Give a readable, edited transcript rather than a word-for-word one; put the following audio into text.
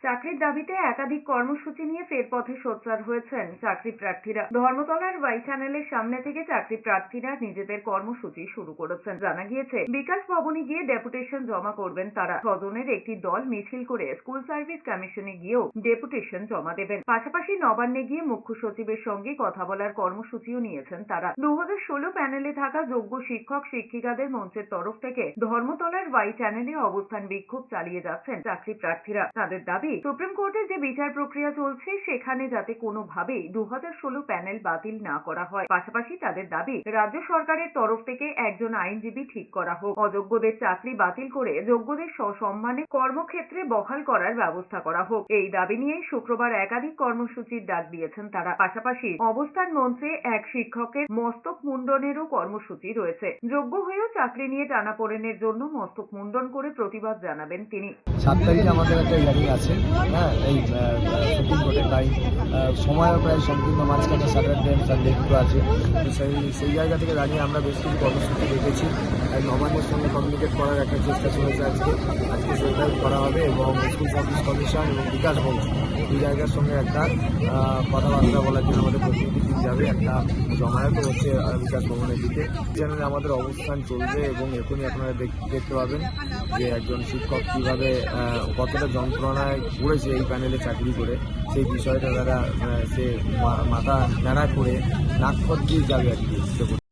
চাকরির দাবিতে একাধিক কর্মসূচি নিয়ে ফের পথে সোচ্চার হয়েছেন চাকরি প্রার্থীরা। ধর্মতলার ওয়াই চ্যানেলের সামনে থেকে চাকরি প্রার্থীরা নিজেদের কর্মসূচি শুরু করেছেন। জানা গিয়েছে, বিকাশ ভবনে গিয়ে ডেপুটেশন জমা করবেন তারা। ছজনের একটি দল মিছিল করে স্কুল সার্ভিস কমিশনে গিয়েও ডেপুটেশন জমা দেবেন। পাশাপাশি নবান্নে গিয়ে মুখ্য সচিবের সঙ্গে কথা বলার কর্মসূচিও নিয়েছেন তারা। 2016 প্যানেলে থাকা যোগ্য শিক্ষক শিক্ষিকাদের মঞ্চের তরফ থেকে ধর্মতলার ওয়াই চ্যানেলে অবস্থান বিক্ষোভ চালিয়ে যাচ্ছেন চাকরি প্রার্থীরা। তাদের দাবি, সুপ্রিম কোর্টে যে বিচার প্রক্রিয়া চলছে সেখানে যাতে কোনোভাবেই 2016 প্যানেল বাতিল না করা হয়। পাশাপাশি তাদের দাবি, রাজ্য সরকারের তরফ থেকে একজন আইনজীবী ঠিক করা হোক। অযোগ্যদের চাকরি বাতিল করে যোগ্যদের সসম্মানে কর্মক্ষেত্রে বহাল করার ব্যবস্থা করা হোক। এই দাবি নিয়ে শুক্রবার একাধিক কর্মসূচির ডাক দিয়েছেন তারা। পাশাপাশি অবস্থান মঞ্চে এক শিক্ষকের মস্তক মুন্ডনেরও কর্মসূচি রয়েছে। যোগ্য হয়েও চাকরি নিয়ে টানাপোড়েনের জন্য মস্তক মুন্ডন করে প্রতিবাদ জানাবেন তিনি। 7 তারিখে আমাদের একটা হিয়ারিং আছে, এই সুপ্রিম কোর্টে, তাই সময়ও প্রায় সম্পূর্ণ মাঝখানে স্যাটারডে সানডে দুটো আছে। সেই জায়গা থেকে দাঁড়িয়ে আমরা বেশ কিছু কর্মসূচি রেখেছি। নবান্নের সঙ্গে কমিউনিকেট করার একটা চেষ্টা চলেছে। আজকে সেটাই করা হবে এবং স্কুল সার্ভিস কমিশন এবং বিকাশ ভবন এই জায়গার সঙ্গে একটা কথাবার্তা বলার জন্য আমাদের প্রতিনিধি টিম যাবে। একটা জমায়েত হচ্ছে বিকাশ ভবনের দিকে। চ্যানেলে আমাদের অবস্থান চলবে এবং এখনই আপনারা দেখতে পাবেন যে একজন শিক্ষক কীভাবে কতটা যন্ত্রণায় পড়েছে এই প্যানেলে চাকরি করে। সেই বিষয়টা তারা সে মাথা নাড়া করে নাক দিয়ে যাবে আর কি।